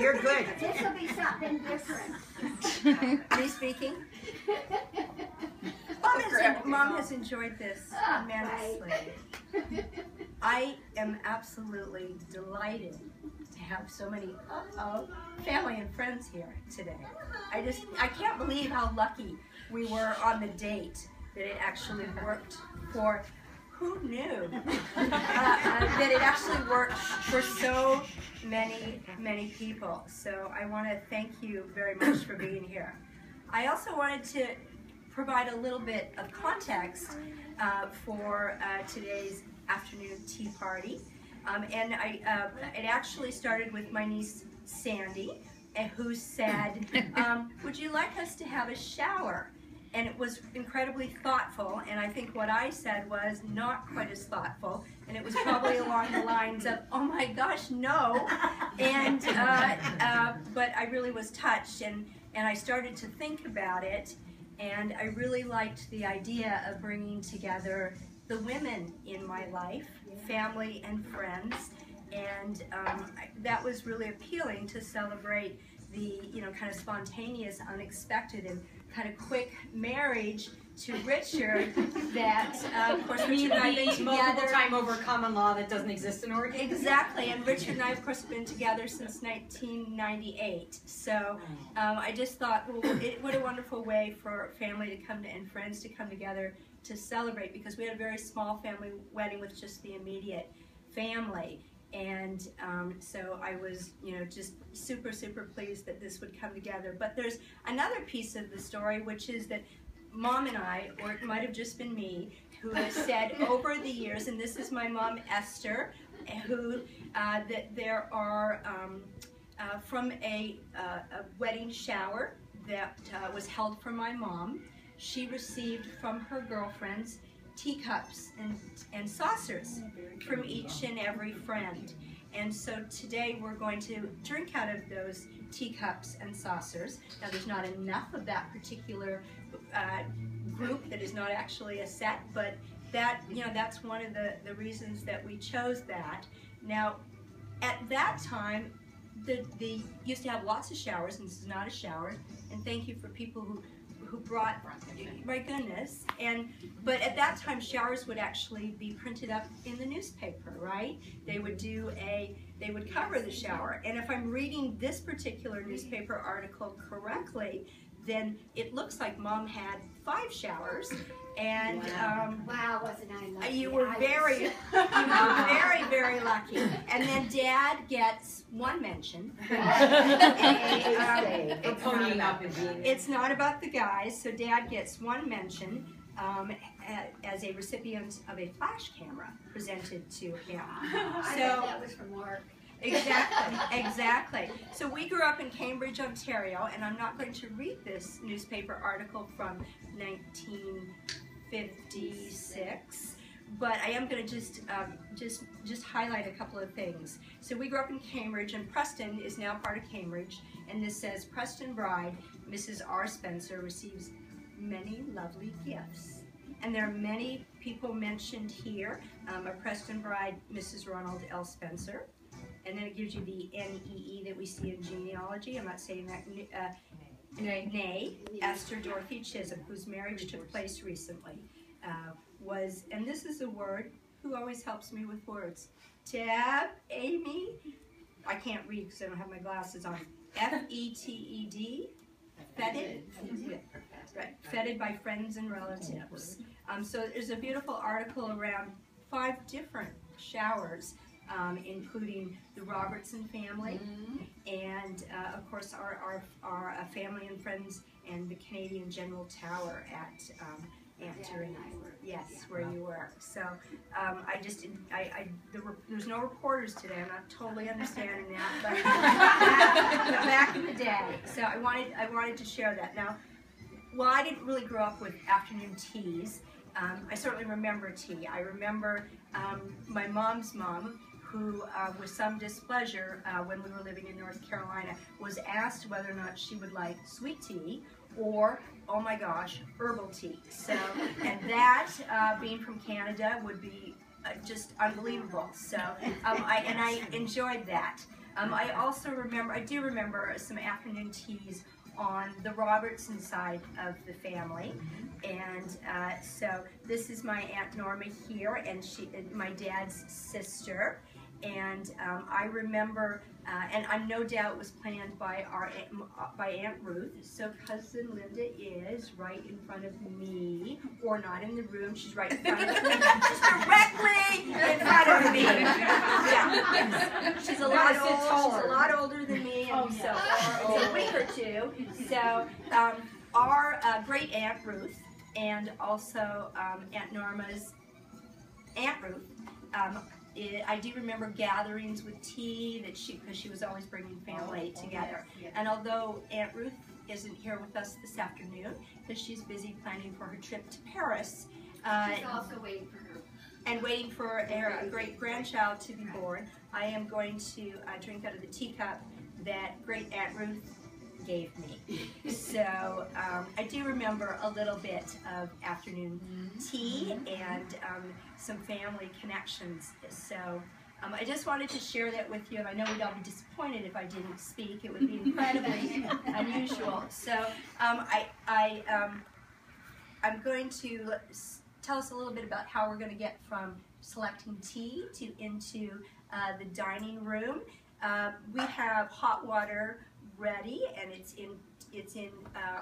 you're good. This will be something different. Me speaking? Mom has enjoyed this immensely. I am absolutely delighted to have so many family and friends here today. I can't believe how lucky we were on the date that it actually worked for. Who knew that it actually worked for so many people? So I want to thank you very much for being here. I also wanted to provide a little bit of context for today's afternoon tea party. It actually started with my niece Sandy, who said, would you like us to have a shower? And it was incredibly thoughtful, and I think what I said was not quite as thoughtful, and it was probably along the lines of, oh my gosh, no, and but I really was touched, and I started to think about it, and I really liked the idea of bringing together the women in my life, family and friends, and that was really appealing to celebrate the kind of spontaneous, unexpected, and kind of quick marriage to Richard that, of course, Richard and I have been together. Multiple time over common law that doesn't exist in Oregon. Exactly, and Richard and I, of course, have been together since 1998. So I just thought, well, what a wonderful way for family to come and friends to come together to celebrate, because we had a very small family wedding with just the immediate family. And so I was, just super pleased that this would come together. But there's another piece of the story, which is that Mom and I, or it might have just been me, who has said over the years, and this is my mom Esther, who that there are from a wedding shower that was held for my mom, she received from her girlfriends teacups and saucers from each and every friend. And so today we're going to drink out of those teacups and saucers. Now there's not enough of that particular group that is not actually a set, but that, that's one of the reasons that we chose that. Now at that time, they used to have lots of showers, and this is not a shower, and thank you for people who brought, my goodness, but at that time showers would actually be printed up in the newspaper, right? They would cover the shower, and if I'm reading this particular newspaper article correctly, then it looks like Mom had 5 showers, and wow, wasn't I lucky? you were very lucky. And then Dad gets 1 mention. It's not about the guys, so Dad gets 1 mention as a recipient of a flash camera presented to him. I thought that was from work. Exactly. So we grew up in Cambridge, Ontario, and I'm not going to read this newspaper article from 1956, but I am going to just highlight a couple of things. So we grew up in Cambridge, and Preston is now part of Cambridge, and this says, Preston bride, Mrs. R. Spencer, receives many lovely gifts. And there are many people mentioned here. A Preston bride, Mrs. Ronald L. Spencer. And then it gives you the NEE that we see in genealogy. I'm not saying that. Nay, Esther Dorothy Chisholm, whose marriage took place recently, was, and this is a word, who always helps me with words, Tab, Amy, I can't read because I don't have my glasses on, F-E-T-E-D, feted, right, feted by friends and relatives. So there's a beautiful article around 5 different showers, including the Robertson family, and of course our family and friends, and the Canadian General Tower at Turin, yes, where you were. So there's no reporters today. I'm not totally understanding that, but back in the day. So I wanted to share that. Now, while I didn't really grow up with afternoon teas, I certainly remember tea. I remember my mom's mom, who, with some displeasure, when we were living in North Carolina, was asked whether or not she would like sweet tea or, oh my gosh, herbal tea. So, and that, being from Canada, would be just unbelievable. So, I enjoyed that. I also remember, I do remember some afternoon teas on the Robertson side of the family, and so this is my Aunt Norma here, and my dad's sister, and I remember, and I no doubt was planned by by Aunt Ruth. So cousin Linda is right in front of me, or not in the room. She's right in front of me. She's directly in front of me. Yeah, she's a lot old. She's a lot older than me, and so a week or two. So our great Aunt Ruth, and also Aunt Norma's Aunt Ruth. I do remember gatherings with tea because she was always bringing family together. Yes. And although Aunt Ruth isn't here with us this afternoon because she's busy planning for her trip to Paris, She's also waiting for her. and waiting for a great grandchild to be born, I am going to drink out of the teacup that great Aunt Ruth gave me. So I do remember a little bit of afternoon tea and some family connections. So I just wanted to share that with you, and I know we'd all be disappointed if I didn't speak. It would be incredibly unusual. So I'm going to tell us a little bit about how we're going to get from selecting tea into the dining room. We have hot water ready, and it's in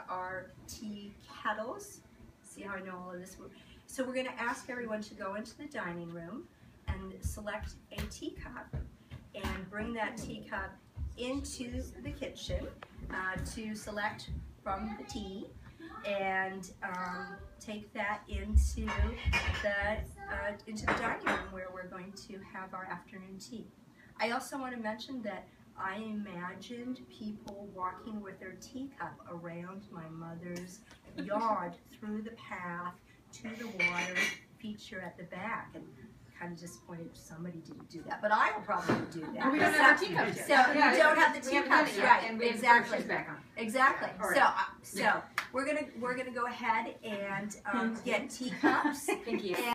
our tea kettles. See how I know all of this? So we're going to ask everyone to go into the dining room and select a teacup and bring that teacup into the kitchen to select from the tea, and take that into the dining room where we're going to have our afternoon tea. I also want to mention that I imagined people walking with their teacup around my mother's yard through the path to the water feature at the back, and kind of disappointed somebody didn't do that, but I will probably do that. Well, we don't have our teacups yet. So we don't have the We haven't done teacups, it yet, right? and we have the Exactly. brushes back on. Exactly. All right. So we're gonna go ahead and get teacups. Thank you.